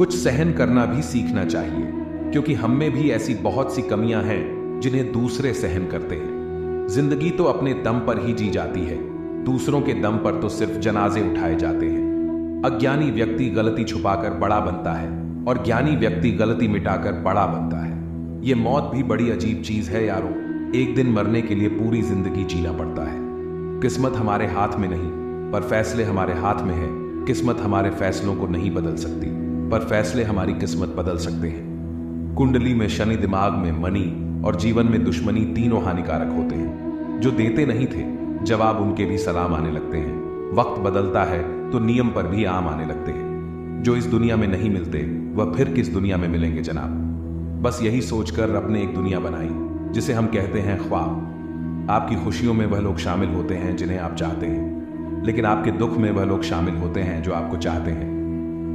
कुछ सहन करना भी सीखना चाहिए, क्योंकि हम में भी ऐसी बहुत सी कमियां हैं जिन्हें दूसरे सहन करते हैं। जिंदगी तो अपने दम पर ही जी जाती है, दूसरों के दम पर तो सिर्फ जनाजे उठाए जाते हैं। अज्ञानी व्यक्ति गलती छुपाकर बड़ा बनता है और ज्ञानी व्यक्ति गलती मिटाकर बड़ा बनता है। ये मौत भी बड़ी अजीब चीज है यारों। एक दिन मरने के लिए पूरी जिंदगी जीना पड़ता है। किस्मत हमारे हाथ में नहीं, पर फैसले हमारे हाथ में है। किस्मत हमारे फैसलों को नहीं बदल सकती, पर फैसले हमारी किस्मत बदल सकते हैं। कुंडली में शनि, दिमाग में मनी और जीवन में दुश्मनी तीनों हानिकारक होते हैं। जो देते नहीं थे जवाब, उनके भी सलाम आने लगते हैं। वक्त बदलता है तो नियम पर भी आम आने लगते हैं। जो इस दुनिया में नहीं मिलते वह फिर किस दुनिया में मिलेंगे जनाब। बस यही सोचकर रब ने एक दुनिया बनाई जिसे हम कहते हैं ख्वाब। आपकी खुशियों में वह लोग शामिल होते हैं जिन्हें आप चाहते हैं, लेकिन आपके दुख में वह लोग शामिल होते हैं जो आपको चाहते हैं।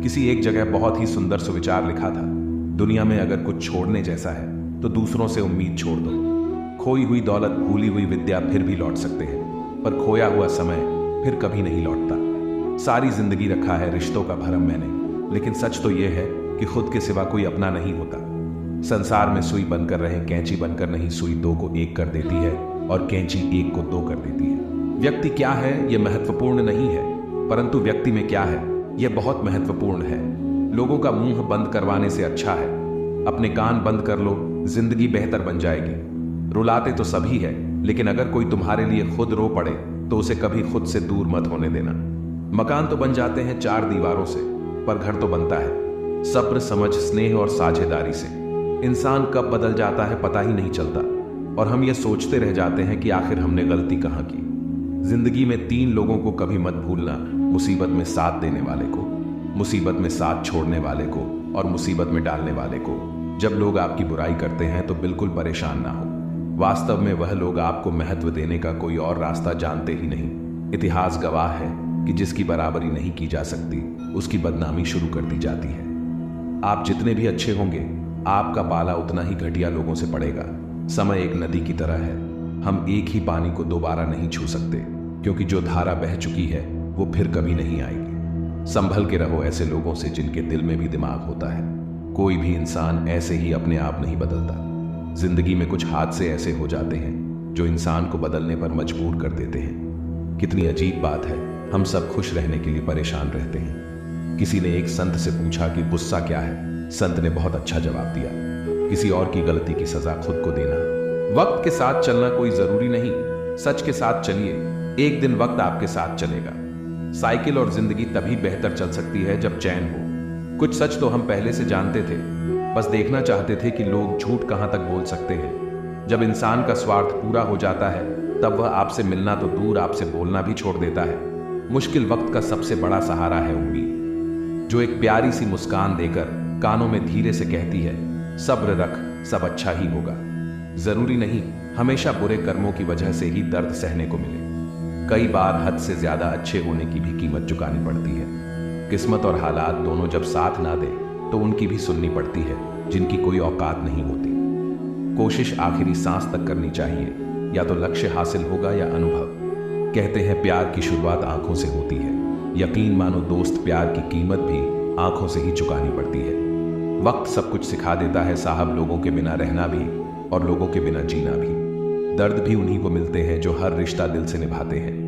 किसी एक जगह बहुत ही सुंदर सुविचार लिखा था, दुनिया में अगर कुछ छोड़ने जैसा है तो दूसरों से उम्मीद छोड़ दो। खोई हुई दौलत, भूली हुई विद्या फिर भी लौट सकते हैं, पर खोया हुआ समय फिर कभी नहीं लौटता। सारी जिंदगी रखा है रिश्तों का भरम मैंने, लेकिन सच तो यह है कि खुद के सिवा कोई अपना नहीं होता। संसार में सुई बनकर रहे, कैंची बनकर नहीं। सुई दो को एक कर देती है और कैंची एक को दो कर देती है। व्यक्ति क्या है यह महत्वपूर्ण नहीं है, परंतु व्यक्ति में क्या है यह बहुत महत्वपूर्ण है। लोगों का मुंह बंद करवाने से अच्छा है अपने कान बंद कर लो, जिंदगी बेहतर बन जाएगी। रुलाते तो सभी है, लेकिन अगर कोई तुम्हारे लिए खुद रो पड़े तो उसे कभी खुद से दूर मत होने देना। मकान तो बन जाते हैं चार दीवारों से, पर घर तो बनता है सब्र, समझ, स्नेह और साझेदारी से। इंसान कब बदल जाता है पता ही नहीं चलता, और हम ये सोचते रह जाते हैं कि आखिर हमने गलती कहाँ की। जिंदगी में तीन लोगों को कभी मत भूलना, मुसीबत में साथ देने वाले को, मुसीबत में साथ छोड़ने वाले को, और मुसीबत में डालने वाले को। जब लोग आपकी बुराई करते हैं तो बिल्कुल परेशान ना हो। वास्तव में वह लोग आपको महत्व देने का कोई और रास्ता जानते ही नहीं। इतिहास गवाह है कि जिसकी बराबरी नहीं की जा सकती उसकी बदनामी शुरू कर दी जाती है। आप जितने भी अच्छे होंगे, आपका पाला उतना ही घटिया लोगों से पड़ेगा। समय एक नदी की तरह है, हम एक ही पानी को दोबारा नहीं छू सकते, क्योंकि जो धारा बह चुकी है वो फिर कभी नहीं आएगी। संभल के रहो ऐसे लोगों से जिनके दिल में भी दिमाग होता है। कोई भी इंसान ऐसे ही अपने आप नहीं बदलता। जिंदगी में कुछ हादसे ऐसे हो जाते हैं जो इंसान को बदलने पर मजबूर कर देते हैं। कितनी अजीब बात है, हम सब खुश रहने के लिए परेशान रहते हैं। किसी ने एक संत से पूछा कि गुस्सा क्या है। संत ने बहुत अच्छा जवाब दिया, किसी और की गलती की सजा खुद को देना। वक्त के साथ चलना कोई जरूरी नहीं, सच के साथ चलिए, एक दिन वक्त आपके साथ चलेगा। साइकिल और जिंदगी तभी बेहतर चल सकती है जब चैन हो। कुछ सच तो हम पहले से जानते थे, बस देखना चाहते थे कि लोग झूठ कहां तक बोल सकते हैं। जब इंसान का स्वार्थ पूरा हो जाता है तब वह आपसे मिलना तो दूर, आपसे बोलना भी छोड़ देता है। मुश्किल वक्त का सबसे बड़ा सहारा है उम्मीद, जो एक प्यारी सी मुस्कान देकर कानों में धीरे से कहती है, सब्र रख, सब अच्छा ही होगा। जरूरी नहीं हमेशा बुरे कर्मों की वजह से ही दर्द सहने को मिले। कई बार हद से ज्यादा अच्छे होने की भी कीमत चुकानी पड़ती है। किस्मत और हालात दोनों जब साथ ना दे तो उनकी भी सुननी पड़ती है जिनकी कोई औकात नहीं होती। कोशिश आखिरी सांस तक करनी चाहिए, या तो लक्ष्य हासिल होगा या अनुभव। कहते हैं प्यार की शुरुआत आंखों से होती है। यकीन मानो दोस्त, प्यार की कीमत भी आंखों से ही चुकानी पड़ती है। वक्त सब कुछ सिखा देता है साहब, लोगों के बिना रहना भी और लोगों के बिना जीना भी। दर्द भी उन्हीं को मिलते हैं जो हर रिश्ता दिल से निभाते हैं।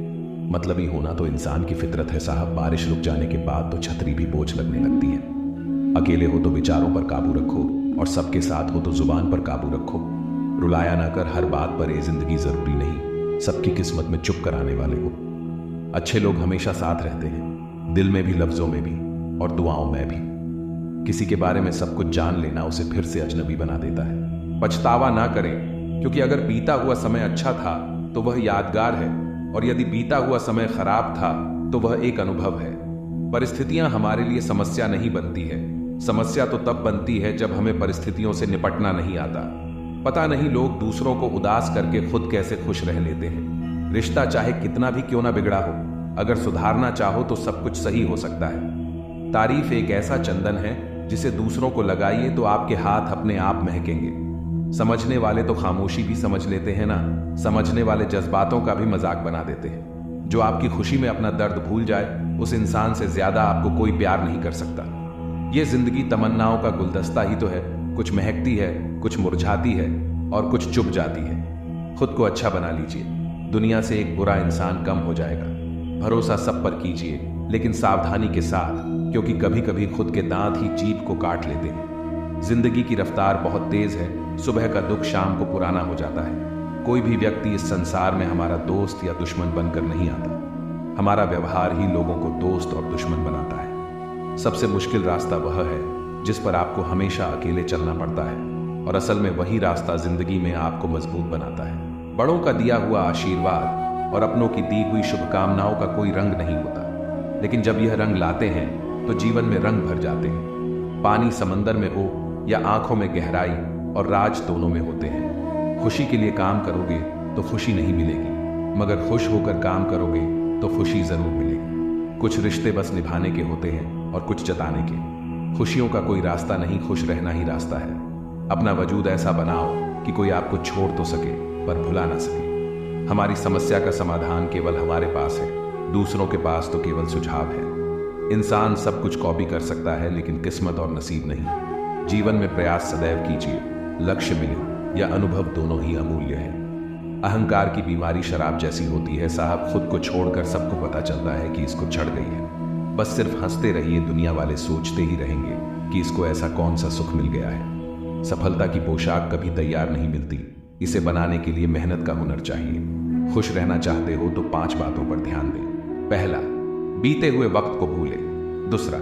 मतलबी होना तो इंसान की फितरत है साहब। बारिश रुक जाने के बाद तो छतरी भी बोझ लगने लगती है। अकेले हो तो विचारों पर काबू रखो, और सबके साथ हो तो जुबान पर काबू रखो। रुलाया ना कर हर बात पर, ये जिंदगी जरूरी नहीं सबकी किस्मत में चुप कराने वाले हो। अच्छे लोग हमेशा साथ रहते हैं, दिल में भी, लफ्जों में भी और दुआओं में भी। किसी के बारे में सब कुछ जान लेना उसे फिर से अजनबी बना देता है। पछतावा ना करें, क्योंकि अगर बीता हुआ समय अच्छा था तो वह यादगार है, और यदि बीता हुआ समय खराब था तो वह एक अनुभव है। परिस्थितियां हमारे लिए समस्या नहीं बनती है, समस्या तो तब बनती है जब हमें परिस्थितियों से निपटना नहीं आता। पता नहीं लोग दूसरों को उदास करके खुद कैसे खुश रह लेते हैं। रिश्ता चाहे कितना भी क्यों ना बिगड़ा हो, अगर सुधारना चाहो तो सब कुछ सही हो सकता है। तारीफ एक ऐसा चंदन है जिसे दूसरों को लगाइए तो आपके हाथ अपने आप महकेंगे। समझने वाले तो खामोशी भी समझ लेते हैं ना, समझने वाले जज्बातों का भी मजाक बना देते हैं। जो आपकी खुशी में अपना दर्द भूल जाए, उस इंसान से ज्यादा आपको कोई प्यार नहीं कर सकता। ये जिंदगी तमन्नाओं का गुलदस्ता ही तो है। कुछ महकती है, कुछ मुरझाती है और कुछ चुप जाती है। खुद को अच्छा बना लीजिए, दुनिया से एक बुरा इंसान कम हो जाएगा। भरोसा सब पर कीजिए, लेकिन सावधानी के साथ, क्योंकि कभी कभी खुद के दांत ही जीभ को काट लेते हैं। जिंदगी की रफ्तार बहुत तेज है, सुबह का दुख शाम को पुराना हो जाता है। कोई भी व्यक्ति इस संसार में हमारा दोस्त या दुश्मन बनकर नहीं आता। हमारा व्यवहार ही लोगों को दोस्त और दुश्मन बनाता है। सबसे मुश्किल रास्ता वह है जिस पर आपको हमेशा अकेले चलना पड़ता है, और असल में वही रास्ता जिंदगी में आपको मजबूत बनाता है। बड़ों का दिया हुआ आशीर्वाद और अपनों की दी हुई शुभकामनाओं का कोई रंग नहीं होता, लेकिन जब यह रंग लाते हैं तो जीवन में रंग भर जाते हैं। पानी समंदर में हो या आंखों में गहराई और राज दोनों में होते हैं। खुशी के लिए काम करोगे तो खुशी नहीं मिलेगी, मगर खुश होकर काम करोगे तो खुशी जरूर मिलेगी। कुछ रिश्ते बस निभाने के होते हैं और कुछ जताने के। खुशियों का कोई रास्ता नहीं, खुश रहना ही रास्ता है। अपना वजूद ऐसा बनाओ कि कोई आपको छोड़ तो सके पर भुला ना सके। हमारी समस्या का समाधान केवल हमारे पास है, दूसरों के पास तो केवल सुझाव है। इंसान सब कुछ कॉपी कर सकता है, लेकिन किस्मत और नसीब नहीं। जीवन में प्रयास सदैव कीजिए, लक्ष्य मिले या अनुभव दोनों ही अमूल्य है। अहंकार की बीमारी शराब जैसी होती है साहब, खुद को छोड़कर सबको पता चलता है कि इसको चढ़ गई है। बस सिर्फ हंसते रहिए, दुनिया वाले सोचते ही रहेंगे कि इसको ऐसा कौन सा सुख मिल गया है। सफलता की पोशाक कभी तैयार नहीं मिलती, इसे बनाने के लिए मेहनत का हुनर चाहिए। खुश रहना चाहते हो तो 5 बातों पर ध्यान दें। पहला, बीते हुए वक्त को भूले। दूसरा,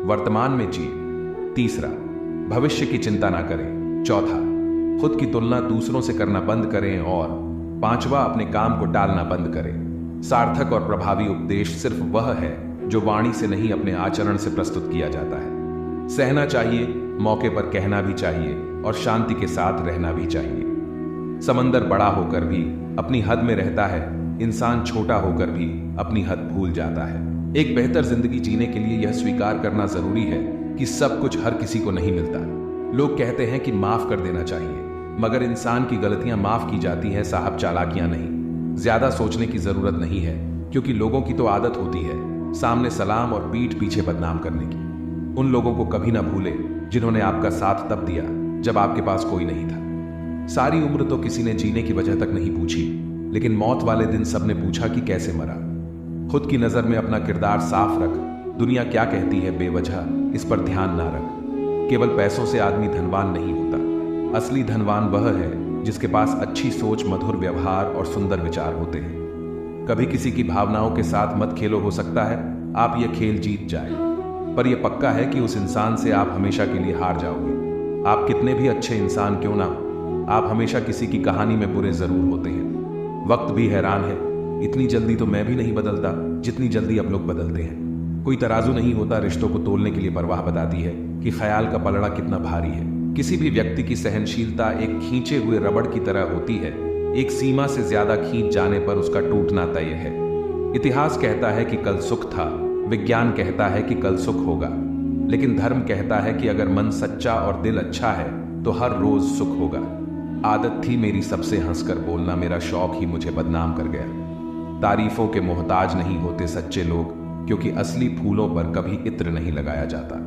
वर्तमान में जिए। तीसरा, भविष्य की चिंता ना करें। चौथा, खुद की तुलना दूसरों से करना बंद करें। और पांचवा, अपने काम को टालना बंद करें। सार्थक और प्रभावी उपदेश सिर्फ वह है जो वाणी से नहीं, अपने आचरण से प्रस्तुत किया जाता है। सहना चाहिए, मौके पर कहना भी चाहिए और शांति के साथ रहना भी चाहिए। समंदर बड़ा होकर भी अपनी हद में रहता है, इंसान छोटा होकर भी अपनी हद भूल जाता है। एक बेहतर जिंदगी जीने के लिए यह स्वीकार करना जरूरी है कि सब कुछ हर किसी को नहीं मिलता। लोग कहते हैं कि माफ कर देना चाहिए, मगर इंसान की गलतियां माफ की जाती हैं साहब, चालाकियां नहीं। ज्यादा सोचने की जरूरत नहीं है, क्योंकि लोगों की तो आदत होती है सामने सलाम और पीठ पीछे बदनाम करने की। उन लोगों को कभी ना भूले जिन्होंने आपका साथ तब दिया जब आपके पास कोई नहीं था। सारी उम्र तो किसी ने जीने की वजह तक नहीं पूछी, लेकिन मौत वाले दिन सबने पूछा कि कैसे मरा। खुद की नजर में अपना किरदार साफ रख। दुनिया क्या कहती है बेवजह इस पर ध्यान ना रख। केवल पैसों से आदमी धनवान नहीं होता। असली धनवान वह है जिसके पास अच्छी सोच, मधुर व्यवहार और सुंदर विचार होते हैं। कभी किसी की भावनाओं के साथ मत खेलो, हो सकता है आप यह खेल जीत जाए, पर यह पक्का है कि उस इंसान से आप हमेशा के लिए हार जाओगे। आप कितने भी अच्छे इंसान क्यों ना हो, आप हमेशा किसी की कहानी में बुरे जरूर होते हैं। वक्त भी हैरान है, इतनी जल्दी तो मैं भी नहीं बदलता जितनी जल्दी अब लोग बदलते हैं। कोई तराजू नहीं होता रिश्तों को तोलने के लिए परवाह बताती है कि ख्याल का पलड़ा कितना भारी है। किसी भी व्यक्ति की सहनशीलता एक खींचे हुए रबड़ की तरह होती है। एक सीमा से ज्यादा खींच जाने पर उसका टूटना तय है। इतिहास कहता है कि कल सुख था, विज्ञान कहता है कि कल सुख होगा, लेकिन धर्म कहता है कि अगर मन सच्चा और दिल अच्छा है तो हर रोज सुख होगा। आदत थी मेरी सबसे हंसकर बोलना, मेरा शौक ही मुझे बदनाम कर गया। तारीफों के मोहताज नहीं होते सच्चे लोग, क्योंकि असली फूलों पर कभी इत्र नहीं लगाया जाता।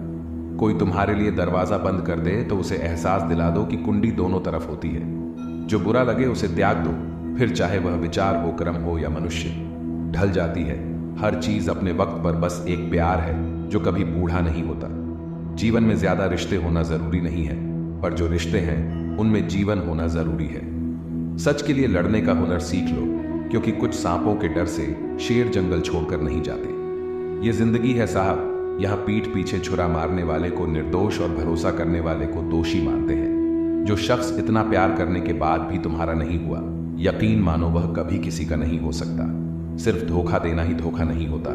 कोई तुम्हारे लिए दरवाजा बंद कर दे तो उसे एहसास दिला दो कि कुंडी दोनों तरफ होती है। जो बुरा लगे उसे त्याग दो, फिर चाहे वह विचार हो, कर्म हो या मनुष्य। ढल जाती है हर चीज अपने वक्त पर, बस एक प्यार है जो कभी बूढ़ा नहीं होता। जीवन में ज्यादा रिश्ते होना जरूरी नहीं है, पर जो रिश्ते हैं उनमें जीवन होना जरूरी है। सच के लिए लड़ने का हुनर सीख लो, क्योंकि कुछ सांपों के डर से शेर जंगल छोड़कर नहीं जाते। ये जिंदगी है साहब, यहाँ पीठ पीछे छुरा मारने वाले को निर्दोष और भरोसा करने वाले को दोषी मानते हैं। जो शख्स इतना प्यार करने के बाद भी तुम्हारा नहीं हुआ, यकीन मानो वह कभी किसी का नहीं हो सकता। सिर्फ धोखा देना ही धोखा नहीं होता,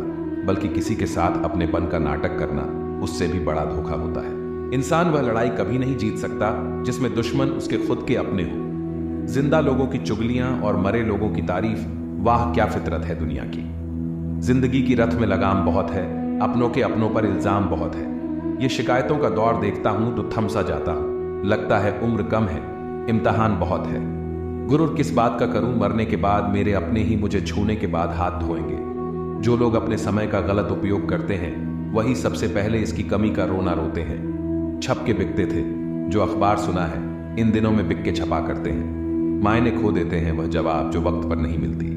बल्कि किसी के साथ अपनेपन का नाटक करना उससे भी बड़ा धोखा होता है। इंसान वह लड़ाई कभी नहीं जीत सकता जिसमें दुश्मन उसके खुद के अपने हो। जिंदा लोगों की चुगलियां और मरे लोगों की तारीफ, वाह क्या फितरत है दुनिया की। जिंदगी की रथ में लगाम बहुत है, अपनों के अपनों पर इल्जाम बहुत है। ये शिकायतों का दौर देखता हूं तो थम सा जाता हूं। लगता है उम्र कम है, इम्तिहान बहुत है। गुरूर किस बात का करूं, मरने के बाद मेरे अपने ही मुझे छूने के बाद हाथ धोएंगे। जो लोग अपने समय का गलत उपयोग करते हैं वही सबसे पहले इसकी कमी का रोना रोते हैं। छप के बिकते थे, जो अखबार सुना है इन दिनों में बिक के छपा करते हैं। मायने खो देते हैं वह जवाब जो वक्त पर नहीं मिलती।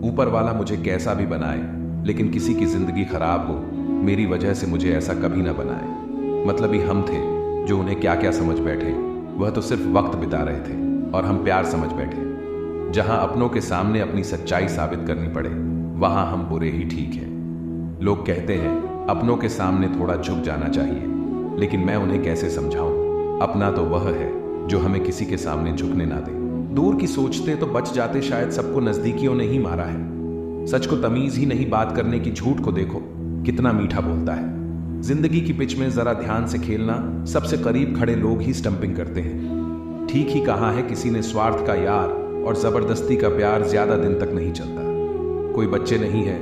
ऊपर वाला मुझे कैसा भी बनाए, लेकिन किसी की जिंदगी खराब हो मेरी वजह से मुझे ऐसा कभी ना बनाए। मतलबी हम थे जो उन्हें क्या क्या समझ बैठे, वह तो सिर्फ वक्त बिता रहे थे और हम प्यार समझ बैठे। जहां अपनों के सामने अपनी सच्चाई साबित करनी पड़े वहां हम बुरे ही ठीक हैं। लोग कहते हैं अपनों के सामने थोड़ा झुक जाना चाहिए, लेकिन मैं उन्हें कैसे समझाऊं? अपना तो वह है जो हमें किसी के सामने झुकने ना दे। दूर की सोचते तो बच जाते, शायद सबको नजदीकियों ने ही मारा है। सच को तमीज ही नहीं बात करने की, झूठ को देखो कितना मीठा बोलता है। जिंदगी की पिच में जरा ध्यान से खेलना, सबसे करीब खड़े लोग ही स्टंपिंग करते हैं। ठीक ही कहा है किसी ने, स्वार्थ का यार और जबरदस्ती का प्यार ज्यादा दिन तक नहीं चलता। कोई बच्चे नहीं है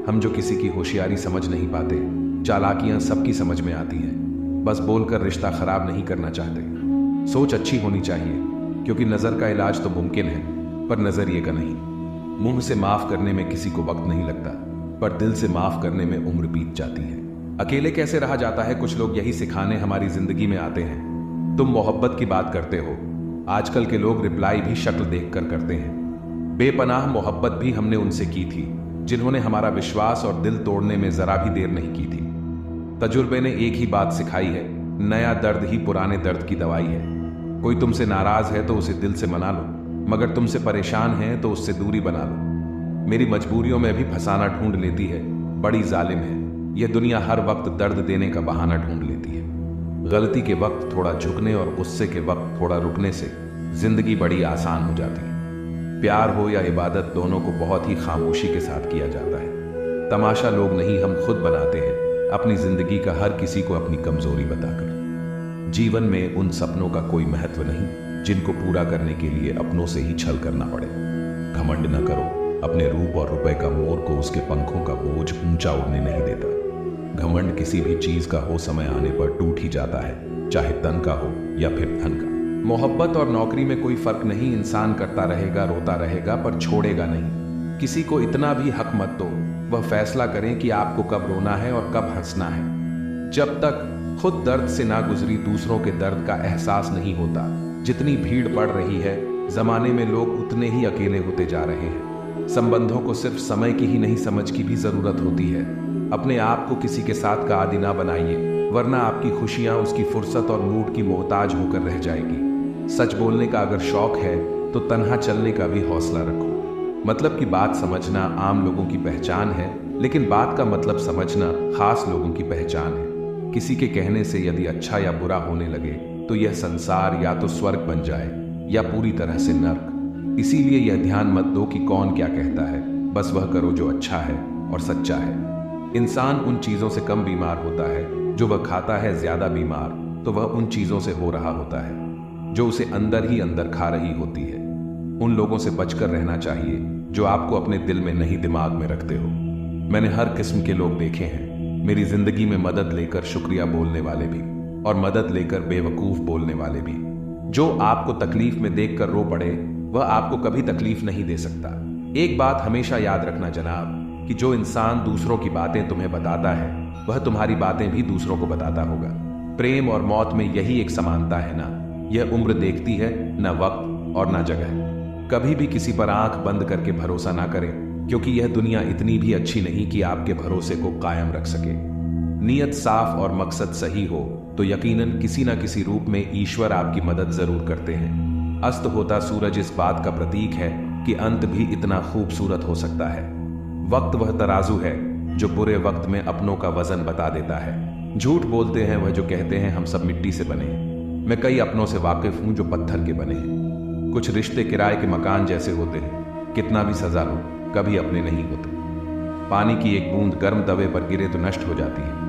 हम जो किसी की होशियारी समझ नहीं पाते। चालाकियां सबकी समझ में आती हैं, बस बोलकर रिश्ता खराब नहीं करना चाहते। सोच अच्छी होनी चाहिए, क्योंकि नजर का इलाज तो मुमकिन है पर नजरिए का नहीं। मुंह से माफ करने में किसी को वक्त नहीं लगता, पर दिल से माफ करने में उम्र बीत जाती है। अकेले कैसे रहा जाता है, कुछ लोग यही सिखाने हमारी जिंदगी में आते हैं। तुम मोहब्बत की बात करते हो, आजकल के लोग रिप्लाई भी शक्ल देखकर करते हैं। बेपनाह मोहब्बत भी हमने उनसे की थी जिन्होंने हमारा विश्वास और दिल तोड़ने में जरा भी देर नहीं की थी। तजुर्बे ने एक ही बात सिखाई है, नया दर्द ही पुराने दर्द की दवाई है। कोई तुमसे नाराज है तो उसे दिल से मना लो, मगर तुमसे परेशान है तो उससे दूरी बना लो। मेरी मजबूरियों में भी फंसाना ढूंढ लेती है, बड़ी जालिम है यह दुनिया। हर वक्त दर्द देने का बहाना ढूंढ लेती है। गलती के वक्त थोड़ा झुकने और गुस्से के वक्त थोड़ा रुकने से जिंदगी बड़ी आसान हो जाती है। प्यार हो या इबादत, दोनों को बहुत ही खामोशी के साथ किया जाता है। तमाशा लोग नहीं हम खुद बनाते हैं अपनी जिंदगी का, हर किसी को अपनी कमजोरी बताकर। जीवन में उन सपनों का कोई महत्व नहीं जिनको पूरा करने के लिए अपनों से ही छल करना पड़े। घमंड न करो, अपने रूप और रुपए का मोर को उसके पंखों का बोझ ऊंचा उड़ने नहीं देता। घमंड किसी भी चीज का हो समय आने पर टूट ही जाता है, चाहे तन का हो या फिर धन का। मोहब्बत और नौकरी में कोई फर्क नहीं, इंसान करता रहेगा रोता रहेगा पर छोड़ेगा नहीं। किसी को इतना भी हक मत दो वह फैसला करें कि आपको कब रोना है और कब हंसना है। जब तक खुद दर्द से ना गुजरी दूसरों के दर्द का एहसास नहीं होता। जितनी भीड़ बढ़ रही है जमाने में, लोग उतने ही अकेले होते जा रहे हैं। संबंधों को सिर्फ समय की ही नहीं समझ की भी जरूरत होती है। अपने आप को किसी के साथ का आदी ना बनाइए, वरना आपकी खुशियां उसकी फुर्सत और मूड की मोहताज होकर रह जाएगी। सच बोलने का अगर शौक है तो तन्हा चलने का भी हौसला रखो। मतलब की बात समझना आम लोगों की पहचान है, लेकिन बात का मतलब समझना खास लोगों की पहचान है। किसी के कहने से यदि अच्छा या बुरा होने लगे तो यह संसार या तो स्वर्ग बन जाए या पूरी तरह से नर्क। इसीलिए यह ध्यान मत दो कि कौन क्या कहता है, बस वह करो जो अच्छा है और सच्चा है। इंसान उन चीजों से कम बीमार होता है जो वह खाता है, ज्यादा बीमार तो वह उन चीजों से हो रहा होता है जो उसे अंदर ही अंदर खा रही होती है। उन लोगों से बचकर रहना चाहिए जो आपको अपने दिल में नहीं दिमाग में रखते हो। मैंने हर किस्म के लोग देखे हैं मेरी जिंदगी में, मदद लेकर शुक्रिया बोलने वाले भी और मदद लेकर बेवकूफ बोलने वाले भी। जो आपको तकलीफ में देखकर रो पड़े वह आपको कभी तकलीफ नहीं दे सकता। एक बात हमेशा याद रखना जनाब, कि जो इंसान दूसरों की बातें तुम्हें बताता है वह तुम्हारी बातें भी दूसरों को बताता होगा। प्रेम और मौत में यही एक समानता है ना, यह उम्र देखती है न वक्त और न जगह। कभी भी किसी पर आंख बंद करके भरोसा ना करें, क्योंकि यह दुनिया इतनी भी अच्छी नहीं कि आपके भरोसे को कायम रख सके। नीयत साफ और मकसद सही हो तो यकीनन किसी न किसी रूप में ईश्वर आपकी मदद जरूर करते हैं। अस्त होता सूरज इस बात का प्रतीक है कि अंत भी इतना खूबसूरत हो सकता है। वक्त वह तराजू है जो बुरे वक्त में अपनों का वजन बता देता है। झूठ बोलते हैं वह जो कहते हैं हम सब मिट्टी से बने हैं। मैं कई अपनों से वाकिफ हूं जो पत्थर के बने हैं। कुछ रिश्ते किराए के मकान जैसे होते हैं, कितना भी सजा लो कभी अपने नहीं होते। पानी की एक बूंद गर्म तवे पर गिरे तो नष्ट हो जाती है,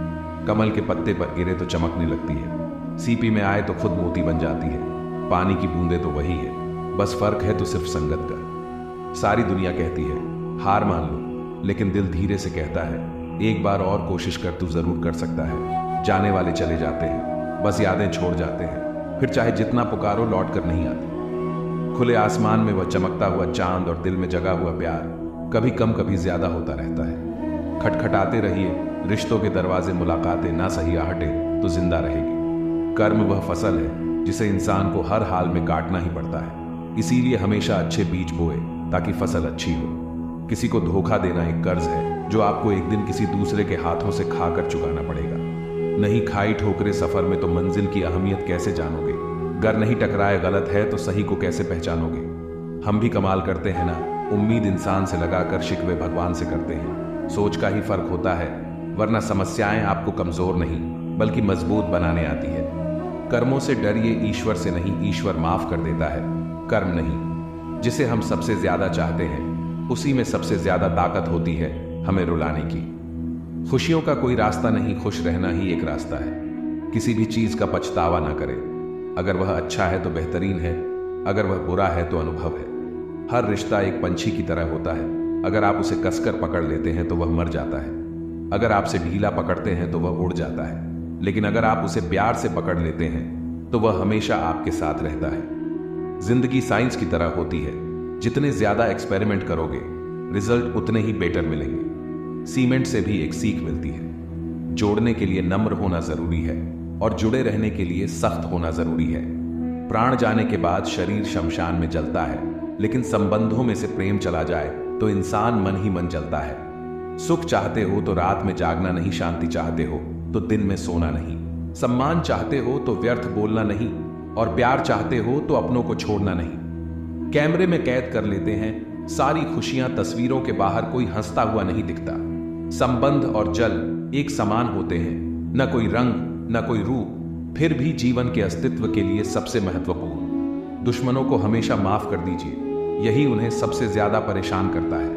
कमल के पत्ते पर गिरे तो चमकने लगती है, सीपी में आए तो खुद मोती बन जाती है। पानी की बूंदें तो वही है, बस फर्क है तो सिर्फ संगत का। सारी दुनिया कहती है हार मान लो, लेकिन दिल धीरे से कहता है एक बार और कोशिश कर, तू जरूर कर सकता है। जाने वाले चले जाते हैं, बस यादें छोड़ जाते हैं, फिर चाहे जितना पुकारो लौट कर नहीं आते। खुले आसमान में वह चमकता हुआ चांद और दिल में जगा हुआ प्यार कभी कम कभी ज्यादा होता रहता है। खटखटाते रहिए, रिश्तों के दरवाजे, मुलाकातें ना सही आहटे तो जिंदा रहेगी। कर्म वह फसल है जिसे इंसान को हर हाल में काटना ही पड़ता है। इसीलिए हमेशा अच्छे बीज बोए ताकि फसल अच्छी हो। किसी को धोखा देना एक कर्ज है जो आपको एक दिन किसी दूसरे के हाथों से खाकर चुकाना पड़ेगा। नहीं खाई ठोकरे सफर में तो मंजिल की अहमियत कैसे जानोगे? गर नहीं टकराए गलत है तो सही को कैसे पहचानोगे? हम भी कमाल करते हैं ना, उम्मीद इंसान से लगाकर शिकवे भगवान से करते हैं। सोच का ही फर्क होता है, वरना समस्याएं आपको कमजोर नहीं बल्कि मजबूत बनाने आती है। कर्मों से डरिए, ईश्वर से नहीं। ईश्वर माफ कर देता है, कर्म नहीं। जिसे हम सबसे ज्यादा चाहते हैं उसी में सबसे ज्यादा ताकत होती है हमें रुलाने की। खुशियों का कोई रास्ता नहीं, खुश रहना ही एक रास्ता है। किसी भी चीज का पछतावा ना करें। अगर वह अच्छा है तो बेहतरीन है, अगर वह बुरा है तो अनुभव है। हर रिश्ता एक पंछी की तरह होता है। अगर आप उसे कसकर पकड़ लेते हैं तो वह मर जाता है। अगर आपसे ढीला पकड़ते हैं तो वह उड़ जाता है। लेकिन अगर आप उसे प्यार से पकड़ लेते हैं तो वह हमेशा आपके साथ रहता है। जिंदगी साइंस की तरह होती है। जितने ज्यादा एक्सपेरिमेंट करोगे रिजल्ट उतने ही बेटर मिलेंगे। सीमेंट से भी एक सीख मिलती है। जोड़ने के लिए नम्र होना जरूरी है और जुड़े रहने के लिए सख्त होना जरूरी है। प्राण जाने के बाद शरीर शमशान में जलता है, लेकिन संबंधों में से प्रेम चला जाए तो इंसान मन ही मन जलता है। सुख चाहते हो तो रात में जागना नहीं, शांति चाहते हो तो दिन में सोना नहीं, सम्मान चाहते हो तो व्यर्थ बोलना नहीं, और प्यार चाहते हो तो अपनों को छोड़ना नहीं। कैमरे में कैद कर लेते हैं सारी खुशियां, तस्वीरों के बाहर कोई हंसता हुआ नहीं दिखता। संबंध और जल एक समान होते हैं, न कोई रंग न कोई रूप, फिर भी जीवन के अस्तित्व के लिए सबसे महत्वपूर्ण। दुश्मनों को हमेशा माफ कर दीजिए, यही उन्हें सबसे ज्यादा परेशान करता है।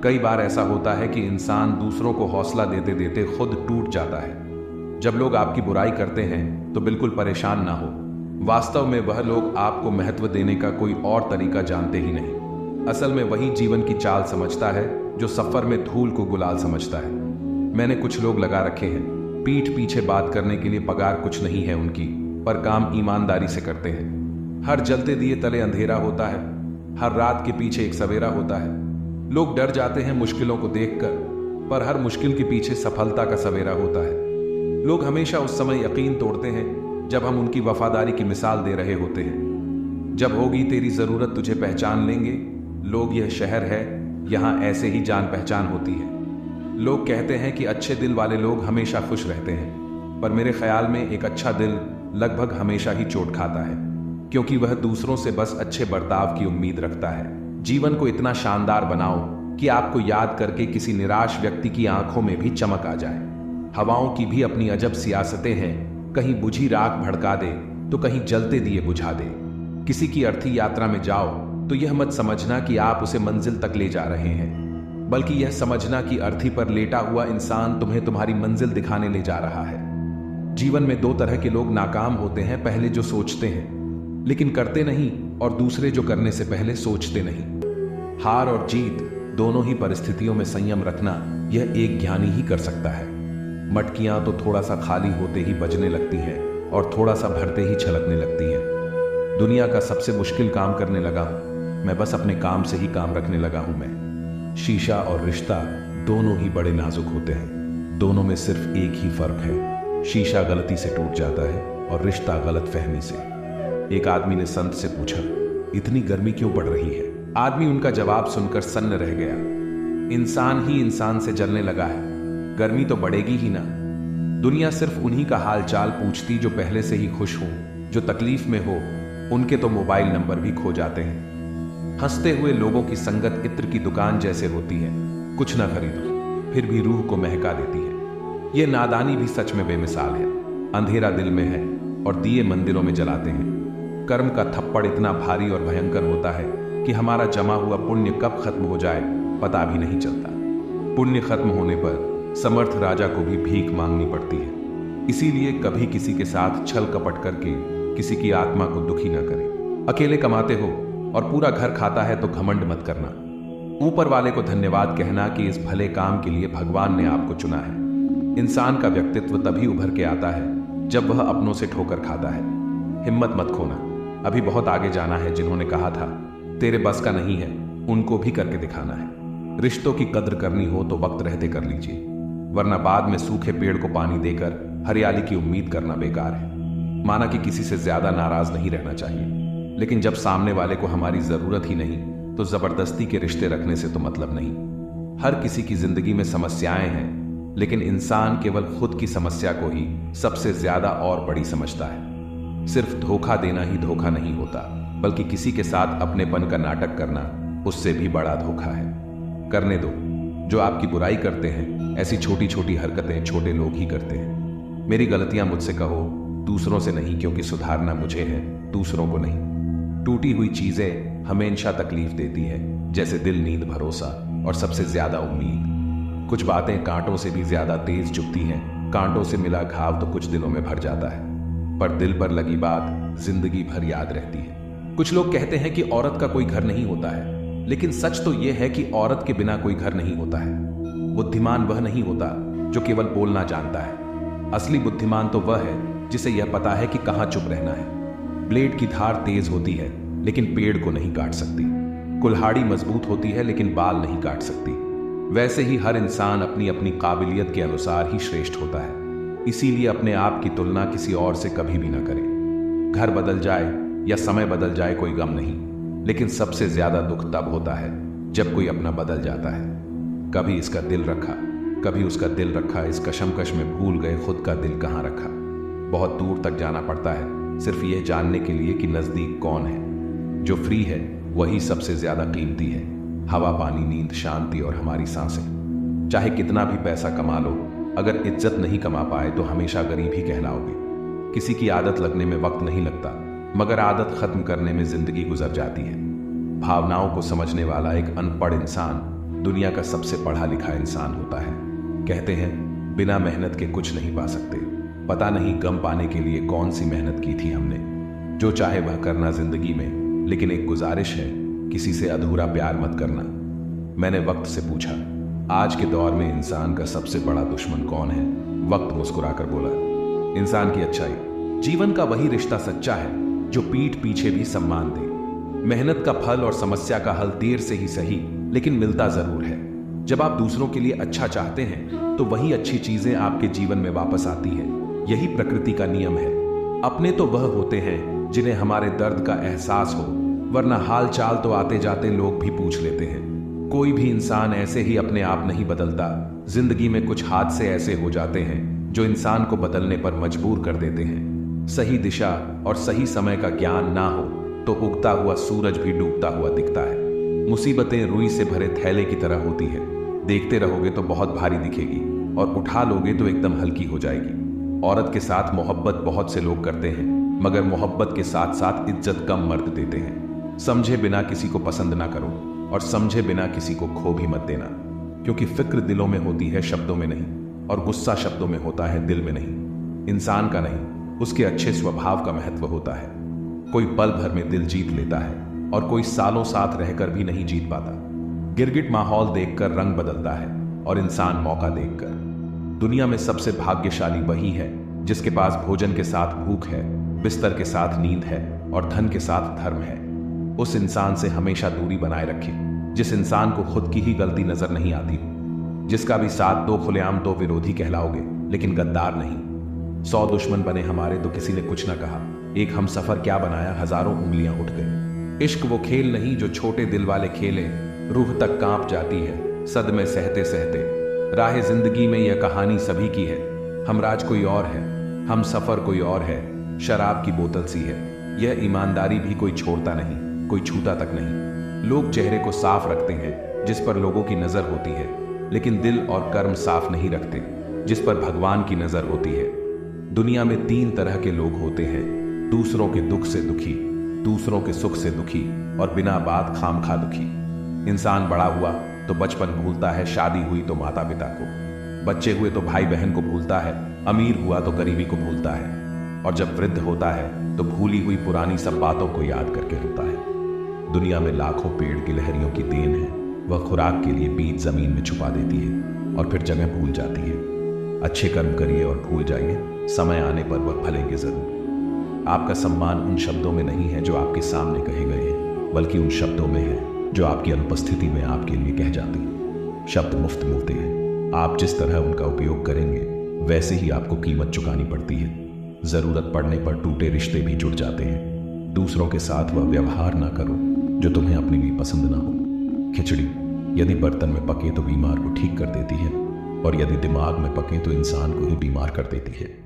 कई बार ऐसा होता है कि इंसान दूसरों को हौसला देते देते खुद टूट जाता है। जब लोग आपकी बुराई करते हैं तो बिल्कुल परेशान ना हो। वास्तव में वह लोग आपको महत्व देने का कोई और तरीका जानते ही नहीं। असल में वही जीवन की चाल समझता है जो सफर में धूल को गुलाल समझता है। मैंने कुछ लोग लगा रखे हैं, पीठ पीछे बात करने के लिए पगार कुछ नहीं है उनकी, पर काम ईमानदारी से करते हैं। हर जलते दिए तले अंधेरा होता है, हर रात के पीछे एक सवेरा होता है। लोग डर जाते हैं मुश्किलों को देखकर, पर हर मुश्किल के पीछे सफलता का सवेरा होता है। लोग हमेशा उस समय यकीन तोड़ते हैं जब हम उनकी वफादारी की मिसाल दे रहे होते हैं। जब होगी तेरी जरूरत तुझे पहचान लेंगे, लोग यह शहर है यहां ऐसे ही जान पहचान होती है। लोग कहते हैं कि अच्छे दिल वाले लोग हमेशा खुश रहते हैं, पर मेरे ख्याल में एक अच्छा दिल लगभग हमेशा ही चोट खाता है, क्योंकि वह दूसरों से बस अच्छे बर्ताव की उम्मीद रखता है। जीवन को इतना शानदार बनाओ कि आपको याद करके किसी निराश व्यक्ति की आंखों में भी चमक आ जाए। हवाओं की भी अपनी अजब सियासतें हैं, कहीं बुझी राख भड़का दे तो कहीं जलते दिए बुझा दे। किसी की अर्थी यात्रा में जाओ तो यह मत समझना कि आप उसे मंजिल तक ले जा रहे हैं, बल्कि यह समझना कि अर्थी पर लेटा हुआ इंसान तुम्हें तुम्हारी मंजिल दिखाने ले जा रहा है। जीवन में दो तरह के लोग नाकाम होते हैं, पहले जो सोचते हैं लेकिन करते नहीं, और दूसरे जो करने से पहले सोचते नहीं। हार और जीत दोनों ही परिस्थितियों में संयम रखना यह एक ज्ञानी ही कर सकता है। मटकियां तो थोड़ा सा खाली होते ही बजने लगती हैं और थोड़ा सा भरते ही छलकने लगती हैं। दुनिया का सबसे मुश्किल काम करने लगा हूं मैं, बस अपने काम से ही काम रखने लगा हूं मैं। शीशा और रिश्ता दोनों ही बड़े नाजुक होते हैं, दोनों में सिर्फ एक ही फर्क है, शीशा गलती से टूट जाता है और रिश्ता गलत फहमी से। एक आदमी ने संत से पूछा, इतनी गर्मी क्यों पड़ रही है? आदमी उनका जवाब सुनकर सन्न रह गया। इंसान ही इंसान से जलने लगा है, गर्मी तो बढ़ेगी ही ना। दुनिया सिर्फ उन्हीं का हाल चाल पूछती जो पहले से ही खुश हो, जो तकलीफ में हो उनके तो मोबाइल नंबर भी खो जाते हैं। हंसते हुए लोगों की संगत इत्र की दुकान जैसे होती है, कुछ ना खरीदो फिर भी रूह को महका देती है। यह नादानी भी सच में बेमिसाल है। अंधेरा दिल में है और दिए मंदिरों में जलाते हैं। कर्म का थप्पड़ इतना भारी और भयंकर होता है कि हमारा जमा हुआ पुण्य कब खत्म हो जाए पता भी नहीं चलता। पुण्य खत्म होने पर समर्थ राजा को भी भीख मांगनी पड़ती है। इसीलिए कभी किसी के साथ छल कपट करके किसी की आत्मा को दुखी न करें। अकेले कमाते हो और पूरा घर खाता है तो घमंड मत करना। ऊपर वाले को धन्यवाद कहना कि इस भले काम के लिए भगवान ने आपको चुना है। इंसान का व्यक्तित्व तभी उभर के आता है जब वह अपनों से ठोकर खाता है। हिम्मत मत खोना, अभी बहुत आगे जाना है। जिन्होंने कहा था तेरे बस का नहीं है, उनको भी करके दिखाना है। रिश्तों की कद्र करनी हो तो वक्त रहते कर लीजिए। वरना बाद में सूखे पेड़ को पानी देकर हरियाली की उम्मीद करना बेकार है। माना कि किसी से ज्यादा नाराज नहीं रहना चाहिए, लेकिन जब सामने वाले को हमारी जरूरत ही नहीं तो जबरदस्ती के रिश्ते रखने से तो मतलब नहीं। हर किसी की जिंदगी में समस्याएं हैं, लेकिन इंसान केवल खुद की समस्या को ही सबसे ज्यादा और बड़ी समझता है। सिर्फ धोखा देना ही धोखा नहीं होता, बल्कि किसी के साथ अपनेपन का नाटक करना उससे भी बड़ा धोखा है। करने दो, जो आपकी बुराई करते हैं ऐसी छोटी छोटी हरकतें छोटे लोग ही करते हैं। मेरी गलतियां मुझसे कहो, दूसरों से नहीं, क्योंकि सुधारना मुझे है, दूसरों को नहीं। टूटी हुई चीजें हमेशा तकलीफ देती है, जैसे दिल, नींद, भरोसा और सबसे ज्यादा उम्मीद। कुछ बातें कांटों से भी ज्यादा तेज चुभती हैं। कांटों से मिला घाव तो कुछ दिनों में भर जाता है, पर दिल पर लगी बात जिंदगी भर याद रहती है। कुछ लोग कहते हैं कि औरत का कोई घर नहीं होता है, लेकिन सच तो यह है कि औरत के बिना कोई घर नहीं होता है। बुद्धिमान वह नहीं होता जो केवल बोलना जानता है। असली बुद्धिमान तो वह है जिसे यह पता है कि कहां चुप रहना है। ब्लेड की धार तेज होती है, लेकिन पेड़ को नहीं काट सकती। कुल्हाड़ी मजबूत होती है, लेकिन बाल नहीं काट सकती। वैसे ही हर इंसान अपनी अपनी काबिलियत के अनुसार ही श्रेष्ठ होता है। इसीलिए अपने आप की तुलना किसी और से कभी भी ना करें। घर बदल जाए या समय बदल जाए कोई गम नहीं, लेकिन सबसे ज्यादा दुख तब होता है जब कोई अपना बदल जाता है। कभी इसका दिल रखा, कभी उसका दिल रखा, इस कशमकश में भूल गए खुद का दिल कहाँ रखा। बहुत दूर तक जाना पड़ता है सिर्फ यह जानने के लिए कि नजदीक कौन है। जो फ्री है वही सबसे ज्यादा कीमती है। हवा, पानी, नींद, शांति और हमारी सांसें। चाहे कितना भी पैसा कमा लो, अगर इज्जत नहीं कमा पाए तो हमेशा गरीब ही कहलाओगे। किसी की आदत लगने में वक्त नहीं लगता, मगर आदत खत्म करने में जिंदगी गुजर जाती है। भावनाओं को समझने वाला एक अनपढ़ इंसान दुनिया का सबसे पढ़ा लिखा इंसान होता है। कहते हैं बिना मेहनत के कुछ नहीं पा सकते। पता नहीं गम पाने के लिए कौन सी मेहनत की थी हमने। जो चाहे वह करना जिंदगी में, लेकिन एक गुजारिश है, किसी से अधूरा प्यार मत करना। मैंने वक्त से पूछा, आज के दौर में इंसान का सबसे बड़ा दुश्मन कौन है? वक्त मुस्कुराकर बोला, इंसान की अच्छाई। जीवन का वही रिश्ता सच्चा है जो पीठ पीछे भी सम्मान दे। मेहनत का फल और समस्या का हल देर से ही सही, लेकिन मिलता जरूर है। जब आप दूसरों के लिए अच्छा चाहते हैं तो वही अच्छी चीजें आपके जीवन में वापस आती है। यही प्रकृति का नियम है। अपने तो वह होते हैं जिन्हें हमारे दर्द का एहसास हो, वरना हाल चाल तो आते जाते लोग भी पूछ लेते हैं। कोई भी इंसान ऐसे ही अपने आप नहीं बदलता। जिंदगी में कुछ हादसे ऐसे हो जाते हैं जो इंसान को बदलने पर मजबूर कर देते हैं। सही दिशा और सही समय का ज्ञान ना हो तो उगता हुआ सूरज भी डूबता हुआ दिखता है। मुसीबतें रुई से भरे थैले की तरह होती है। देखते रहोगे तो बहुत भारी दिखेगी और उठा लोगे तो एकदम हल्की हो जाएगी। औरत के साथ मोहब्बत बहुत से लोग करते हैं, मगर मोहब्बत के साथ साथ इज्जत कम मर्द देते हैं। समझे बिना किसी को पसंद ना करो और समझे बिना किसी को खो भी मत देना, क्योंकि फिक्र दिलों में होती है, शब्दों में नहीं, और गुस्सा शब्दों में होता है, दिल में नहीं। इंसान का नहीं, उसके अच्छे स्वभाव का महत्व होता है। कोई पल भर में दिल जीत लेता है और कोई सालों साथ रहकर भी नहीं जीत पाता। गिरगिट माहौल देखकर रंग बदलता है और इंसान मौका देखकर। दुनिया में सबसे भाग्यशाली वही है जिसके पास भोजन के साथ भूख है, बिस्तर के साथ नींद है और धन के साथ धर्म है। उस इंसान से हमेशा दूरी बनाए रखें जिस इंसान को खुद की ही गलती नजर नहीं आती हो। जिसका भी साथ दो खुलेआम दो विरोधी कहलाओगे, लेकिन गद्दार नहीं। 100 दुश्मन बने हमारे तो किसी ने कुछ न कहा। एक हम सफर क्या बनाया, हजारों उंगलियां उठ गई। इश्क वो खेल नहीं जो छोटे दिल वाले खेले, रूह तक कांप जाती है सदमे सहते सहते। राह जिंदगी में यह कहानी सभी की है। हमराज कोई और है, हम सफर कोई और है, शराब की बोतल सी है। यह ईमानदारी भी कोई छोड़ता नहीं, कोई छूता तक नहीं। लोग चेहरे को साफ रखते हैं जिस पर लोगों की नजर होती है, लेकिन दिल और कर्म साफ नहीं रखते जिस पर भगवान की नजर होती है। दुनिया में 3 तरह के लोग होते हैं, दूसरों के दुख से दुखी, दूसरों के सुख से दुखी और बिना बात खामखा दुखी। इंसान बड़ा हुआ तो बचपन भूलता है, शादी हुई तो माता पिता को, बच्चे हुए तो भाई बहन को भूलता है, अमीर हुआ तो गरीबी को भूलता है, और जब वृद्ध होता है तो भूली हुई पुरानी सब बातों को याद करके रोता है। दुनिया में लाखों पेड़ गिलहरियों की देन है, वह खुराक के लिए बीज जमीन में छुपा देती है और फिर जगह भूल जाती है। अच्छे कर्म करिए और भूल जाइए, समय आने पर वह फलेंगे जरूर। आपका सम्मान उन शब्दों में नहीं है जो आपके सामने कहे गए हैं, बल्कि उन शब्दों में है जो आपकी अनुपस्थिति में आपके लिए कह जाती हैं। शब्द मुफ्त मिलते हैं, आप जिस तरह उनका उपयोग करेंगे वैसे ही आपको कीमत चुकानी पड़ती है। जरूरत पड़ने पर टूटे रिश्ते भी जुड़ जाते हैं। दूसरों के साथ वह व्यवहार ना करो जो तुम्हें अपने लिए पसंद ना हो। खिचड़ी यदि बर्तन में पके तो बीमार को ठीक कर देती है, और यदि दिमाग में पके तो इंसान को ही बीमार कर देती है।